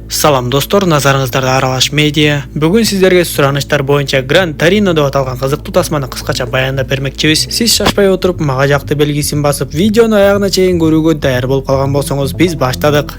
Салам достор, назарыңыздарда Аралаш медиа. Бүгүн сиздерге суранычтар боюнча Gran Torino деп аталган кызыктуу тасманы кыскача баяндап бермекчибиз. Сиз шашпай отуруп, мага жакты белгисин басып, видеону аягына чейин көрүүгө даяр болуп калган болсоңуз, биз баштадык.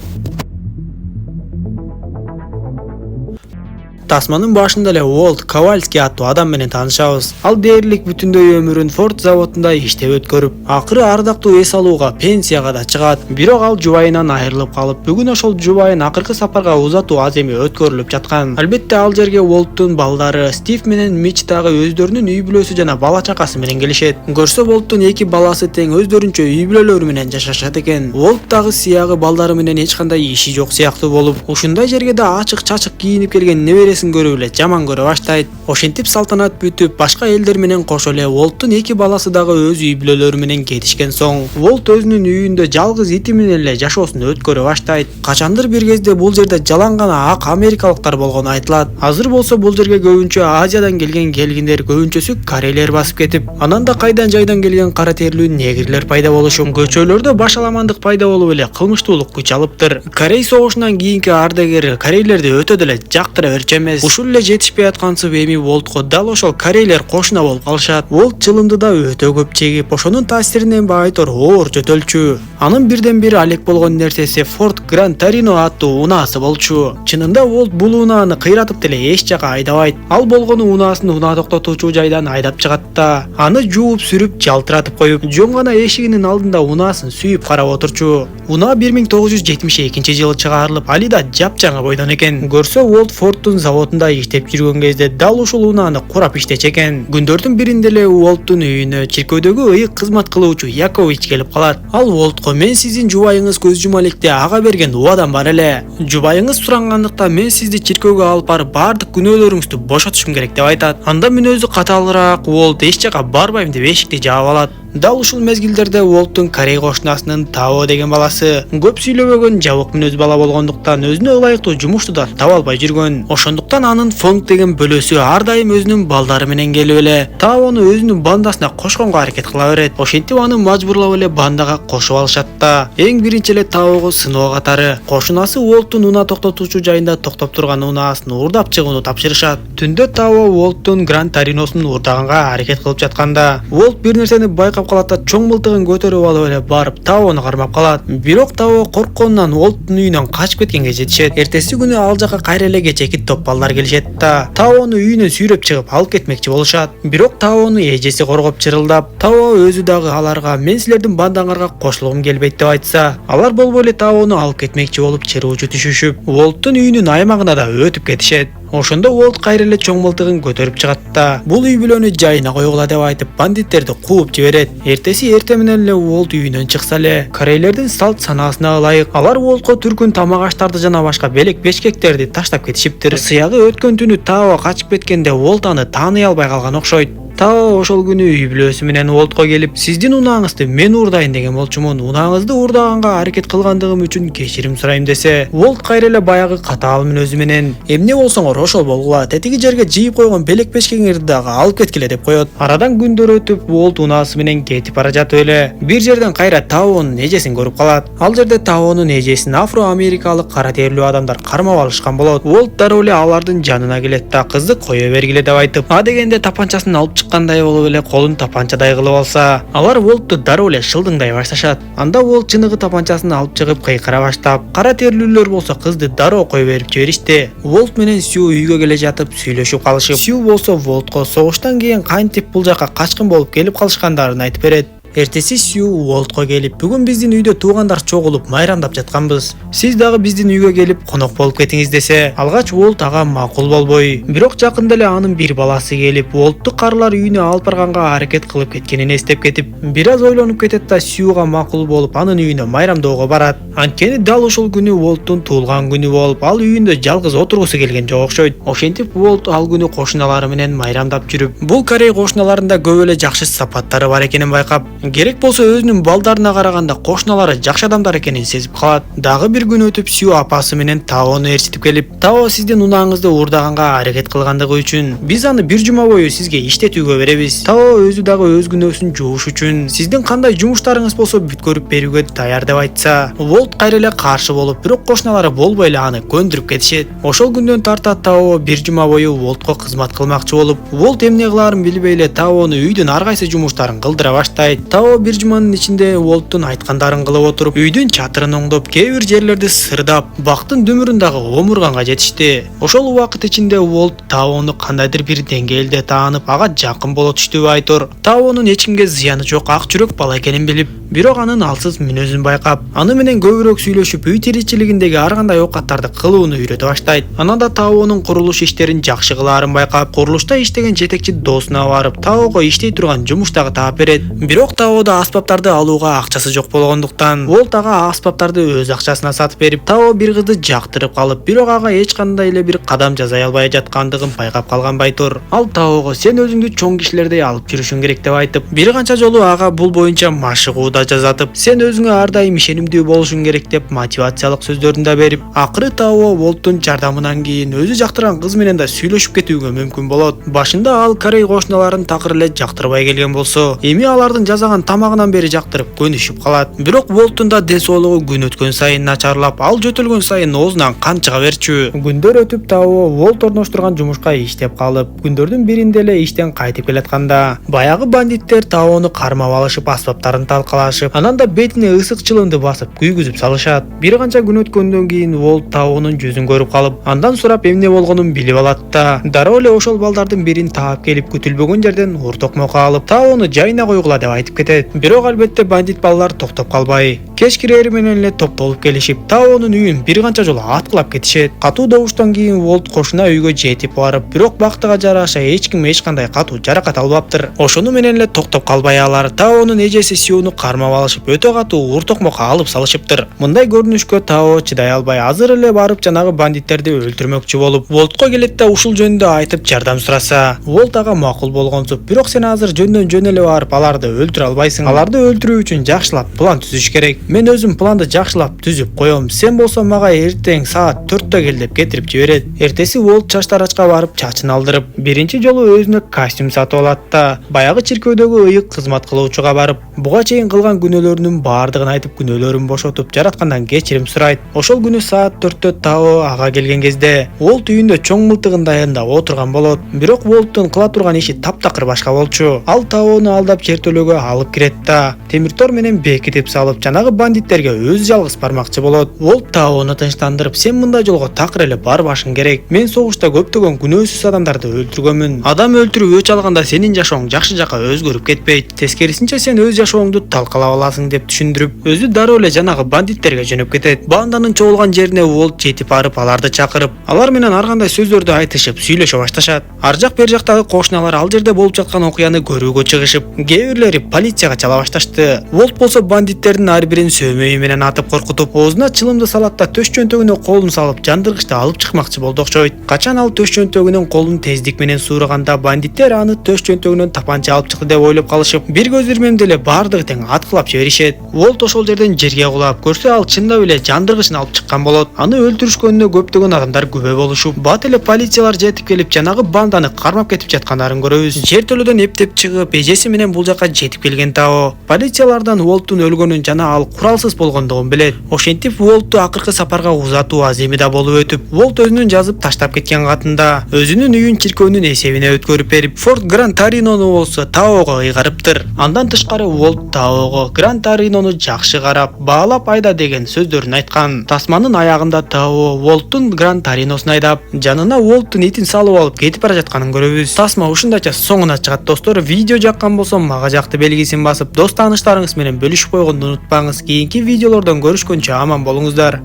Тасманын башында эле Уолт Ковальский аттуу адам менен таанышабыз. Ал дээрлик бүтүндөй өмүрүн Ford заводунда иштеп өткөрүп, акыры ардактуу эс алууга пенсияга да чыгат. Бирок ал жубайынан айрылып калып, бүгүн ошол жубайын акыркы сапарга узатуу аз эми өткөрүлүп жаткан. Албетте ал жерге Уолттун балдары Стив менен Мич дагы өздөрүнүн үй бүлөсү жана бала чакасы менен келишет. Көрсө Уолттун эки баласы тең өздөрүнчө үй бүлөлөрү менен жашашат экен. Уолт дагы сыягы балдары менен эч кандай иши жок сыяктуу болуп, ушундай жерге да ачык-чачык кийинип келген небересин көрүп эле жаман көрө баштайт. Ошентип салтанат бүтүп, башка элдер менен кошо эле Уолттун эки баласы дагы өз үй бүлөлөрү менен кетишкен соң, Уолт өзүнүн үйүндө жалгыз ити менен эле жашоосун өткөрө баштайт. Качандыр бир кезде бул жерде жалаң гана ак америкалыктар болгону айтылат. Азыр болсо бул жерге көбүнчө Азиядан келген келгиндер, көбүнчөсү корейлер басып кетип, анан да кайдан жайдан келген кара терилүү негрлер пайда болушуп, көчөлөрдө башаламандык пайда болуп эле кылмыштуулук күч алыптыр. Корей согушунан кийинки ардагер корейлерди өтө деле жактыра берчү эмес. Ушул эле жетишпей аткансып эми Уолтко дал ошол корейлер кошуна болуп калышат. Уолт чылымды да өтө көп чегип, ошонун таасиринен баайтор оор жөтөлчү. Анын бирден бир алек болгон нерсеси Ford Gran Torino аттуу унаасы болчу. Чынында Уолт бул унааны кыйратып деле эч жака айдабайт. Ал болгону унаасын унаа токтотуучу жайдан айдап чыгат да, аны жууп сүрүп жалтыратып коюп, жөн гана эшигинин алдында унаасын сүйүп карап отурчу. Унаа 1972-жылы чыгарылып, али да жапжаңа бойдон экен. Көрсө Уолт Fordтун заводунда иштеп жүргөн кезде дал ушул унааны курап иштечү экен. Күндөрдүн биринде эле Уолттун үйүнө чиркөөдөгү ыйык кызмат кылуучу Якович келип калат. Ал Уолтко: "Мен сиздин жубайыңыз көз жума электе ага берген убадам бар эле. Жубайыңыз сурангандыктан мен сизди чиркөөгө алып барып баардык күнөөлөрүңүздү бошотушум керек" деп айтат. Анда мүнөзү катаалыраак Уолт эч жака барбайм деп эшикти жаап алат. Дал ушул мезгилдерде Уолттун Корей кошунасынын Тао деген баласы көп сүйлөбөгөн, жабык мүнөз бала болгондуктан өзүнө ылайыктуу жумушту да таба албай жүргөн. Ошондуктан анын Фонг деген бөлөсү ар дайым өзүнүн балдары менен келип эле Таону өзүнүн бандасына кошконго аракет кыла берет. Ошентип аны мажбурлап эле бандага кошуп алышат да. Эң биринчи эле Таого сыноо катары кошунасы Уолттун унаа токтотуучу жайында токтоп турган унаасын уурдап чыгууну тапшырышат. Түндө Тао Уолттун Gran Torиносун уурдаганга аракет кылып жатканда, Уолт бир нерсени байкап калат да чоң мылтыгын көтөрүп алып эле барып Таону кармап калат. Бирок Тао коркконунан Уолттун үйүнөн качып кеткенге жетишет. Эртеси күнү ал жака кайра эле кечеки топ балдар келишет да Таону үйүнөн сүйрөп чыгып алып кетмекчи болушат. Бирок Таону эжеси коргоп чырылдап, Тао өзү дагы аларга "Мен силердин бандаңарга кошулгум келбейт" деп айтса, алар болбой эле Таону алып кетмекчи болуп чыруучу түшүшүп, Уолттун үйүнүн аймагына да өтүп кетишет. Ошондо Уолт кайра эле чоң мылтыгын көтөрүп чыгат да бул үй бүлөнү жайына койгула деп айтып бандиттерди кууп жиберет. Эртеси эртең менен эле Уолт үйүнөн чыкса эле, корейлердин салт санаасына ылайык алар Уолтко түркүн тамак аштарды жана башка белек бешкектерди таштап кетишиптир. Сыягы өткөн түнү Тао качып кеткенде Уолт аны тааный албай калган окшойт. Тао ошол күнү үй бүлөсү менен Уолтко келип: "Сиздин унааңызды мен уурдайын деген болчумун. Унааңызды уурдаганга аракет кылгандыгым үчүн кечирим сурайм" десе, Уолт кайра эле баягы катаал мүнөзү менен: "Эмне болсоңор ошол болгула. Тетиги жерге жыйып койгон белек бешкеңерди дагы алып кеткиле" деп коет. Арадан күндөр өтүп, Уолт унаасы менен кетип бара жатып эле бир жерден кайра Таонун эжесин көрүп калат. Ал жерде Таонун эжесин афро-америкалык кара терилүү адамдар кармап алышкан болот. Уолт дароо эле алардын жанына келет да кызды кое бергиле деп айтып, а дегенде тапанчасын алып чыккандай болуп эле колун тапанчадай кылып алса, алар Уолтту дароо эле шылдыңдай башташат. Анда Уолт чыныгы тапанчасын алып чыгып кыйкыра баштап, кара терилүүлөр болсо кызды дароо кое берип жиберишти. Уолт менен Сью үйгө келе жатып сүйлөшүп калышып, Сью болсо Уолтко согуштан кийин кантип бул жака качкын болуп келип калышкандарын айтып берет. Эртеси Сью Уолтко келип: "Бүгүн биздин үйдө туугандар чогулуп майрамдап жатканбыз. Сиз дагы биздин үйгө келип конок болуп кетиңиз" десе, алгач Уолт ага макул болбой, бирок жакында эле анын бир баласы келип Уолтту карылар үйүнө алып барганга аракет кылып кеткенин эстеп кетип, бир аз ойлонуп кетет да Сьюга макул болуп анын үйүнө майрамдоого барат. Анткени дал ушул күнү Уолттун туулган күнү болуп, ал үйүндө жалгыз отургусу келген жок окшойт. Ошентип Уолт ал күнү кошуналары менен майрамдап жүрүп, бул Корей кошуналарында көп эле жакшы сапаттары бар экенин байкап, Керек болсо өзүнүн балдарына караганда кошуналары жакшы адамдар экенин сезип калат. Дагы бир күн өтүп Сью апасы менен Таону ээрчитип келип, Тао сиздин унааңызды уурдаганга аракет кылгандыгы үчүн биз аны бир жума бою сизге иштетүүгө беребиз. Тао өзү дагы өз күнөөсүн жууш үчүн сиздин кандай жумуштарыңыз болсо бүткөрүп берүүгө даяр деп айтса, Волт кайра эле каршы болуп, бирок кошуналары болбой эле аны көндүрүп кетишет. Ошол күндөн тарта Тао бир жума бою Волтко кызмат кылмакчы болуп, Волт эмне кылаарын билбей эле Таону үйдүн ар кайсы жумуштарын кылдыра баштайт. Тао бир жуманын ичинде Волттун айткандарын кылып отуруп, үйдүн чатырын оңдоп, кээ бир жерлерди сырдап, бактын дөмүрүн дагы омурганга жетишти. Ошол убакыт ичинде Волт Таону кандайдыр бир деңгээлде таанып, ага жакын боло түштү айтор. Таонун эч кимге зыяны жок ак жүрөк бала экенин билип, бирок анын алсыз мүнөзүн байкап, аны менен көбүрөөк сүйлөшүп, үй тиричилигиндеги ар кандай оокаттарды кылууну үйрөтө баштайт. Анан да Таонун курулуш иштерин жакшы кылаарын байкап, курулушта иштеген жетекчи досуна барып, Таого иштей турган жумуш дагы таап берет. Бирок Таода аспаптарды алууга акчасы жок болгондуктан, Волт ага аспаптарды өз акчасына сатып берип, Тао бир кызды жактырып калып, бирок ага эч кандай эле бир кадам жасай албай жаткандыгын байкап калган байтор. Ал Таого сен өзүңдү чоң кишилердей алып жүрүшүң керек деп айтып, бир канча жолу ага бул боюнча машыгууда жазатып, сен өзүңө ар дайым ишенимдүү болушуң керек деп мотивациялык сөздөрүн да берип, акыры Тао Волттун жардамынан кийин өзү жактырган кыз менен да сүйлөшүп кетүүгө мүмкүн болот. Башында ал Корей кошуналарын такыр эле жактырбай келген болсо, эми алардын жасаган тамагынан бери жактырып көнүшүп калат. Бирок Волттун да ден соолугу күн өткөн сайын начарлап, ал жөтөлгөн сайын оозунан кан чыга берчү. Күндөр өтүп Тао Волт орноштурган жумушка иштеп калып, күндөрдүн биринде эле иштен кайтып келатканда, баягы бандиттер Таону кармап алышып, аспаптарын талкалашып, анан да бетине ысык чылымды басып күйгүзүп салышат. Бир канча күн өткөндөн кийин Волт Таонун жүзүн көрүп калып, андан сурап эмне болгонун билип алат да, дароо эле ошол балдардын бирин таап келип, күтүлбөгөн жерден ур токмокко алып, Таону жайына койгула деп айтып кетет. Бирок албетте бандит балдар токтоп калбай, кеч кирери менен эле топтолуп келишип, Таонун үйүн бир канча жолу аткылап кетишет. Катуу добуштан кийин Волт кошуна үйгө жетип барып, бирок бактыга жараша эч ким эч кандай катуу жаракат албаптыр. Ошону менен эле токтоп калбай алар Таонун эжеси Сьюну кармап алышып, өтө катуу ур токмокко алып салышыптыр. Мындай көрүнүшкө Тао чыдай албай, азыр эле барып жанагы бандиттерди өлтүрмөкчү болуп, Волтко келет да ушул жөнүндө айтып жардам сураса, Волт ага макул болгонсуп, бирок сен азыр жөндөн жөн эле барып аларды өлтүрө албайсың. Аларды өлтүрүү үчүн жакшылап план түзүш керек. Мен өзүм планды жакшылап түзүп коем. Сен болсо мага эртең саат 4-тө кел деп кетирип жиберет. Эртеси Волт чач тарачка барып чачын алдырып, биринчи жолу өзүнө костюм сатып алат да, баягы чиркөөдөгү ыйык кызмат кылуучуга барып, буга чейин кылган күнөөлөрүнүн баардыгын айтып, күнөөлөрүн бошотуп, жараткандан кечирим сурайт. Ошол күнү саат 4-тө Тао ага келген кезде, Волт үйүндө чоң мылтыгын даярдап отурган болот. Бирок Волттун кыла турган иши таптакыр башка болчу. Ал Таону алдап жертөлөгө алып кирет да, темир тор менен бекитип салып, жанагы бандиттерге өзү жалгыз бармакчы болот. Волт Таону тынчтандырып, сен мындай жолго такыр эле барбашың керек. Мен согушта көптөгөн күнөөсүз адамдарды өлтүргөнмүн. Адам өлтүрүп өч алганда сенин жашооң жакшы жака өзгөрүп кетпейт. Тескерисинче сен өз жашооңду талкалап аласың деп түшүндүрүп, өзү дароо эле жанагы бандиттерге жөнөп кетет. Банданын чогулган жерине Волт жетип барып, аларды чакырып, алар менен ар кандай сөздөрдү айтышып, сүйлөшө башташат. Ар жак бер жактагы кошуналар ал жерде болуп жаткан окуяны көрүүгө чыгышып, кээ бирлери полицияга чала башташты. Волт болсо бандиттердин ар бирин сөөмөйү менен атып коркутуп, оозуна чылымды салат да төш чөнтөгүнө колун салып, жандыргычты алып чыкмакчы болду окшойт. Качан ал төш чөнтөгүнөн колун тездик менен суураганда, бандиттер аны төш чөнтөгүнөн тапанча алып чыкты деп ойлоп калышып, бир көз ирмемде эле баардыгы тең аткылап жиберишет. Волт ошол жерден жерге кулап, көрсө ал чындап эле жандыргычын алып чыккан болот. Аны өлтүрүшкөнүнө көптөгөн адамдар күбө болушуп, бат эле полициялар жетип келип, жанагы банданы кармап кетип жаткандарын көрөбүз. Жертөлөдөн эптеп чыгып, эжеси менен бул жака жетип келген Тао полициялардан Волттун өлгөнүн жана ал куралсыз болгондугун билет. Ошентип Волтту акыркы сапарга узатуу аземида болуп өтүп, Волт өзүнүн жазып таштап кеткен катында өзүнүн үйүн чиркөөнүн эсебине өткөрүп берип, Форт Гран Таринону болсо Таого ыйгарыптыр. Андан тышкары Волт Таого Гран Таринону жакшы карап, баалап айда деген сөздөрүн айткан. Тасманын аягында Тао Волттун Гран Тариносун айдап, жанына Волттун итин салып алып кетип бара жатканын көрөбүз. Тасма ушундайча соңуна чыгат достор. Видео жаккан болсо мага жакты белгисин басып, дос тааныштарыңыз менен бөлүшүп койгонду унутпаңыз. Кийинки видеолордон көрүшкөнчө аман болуңуздар.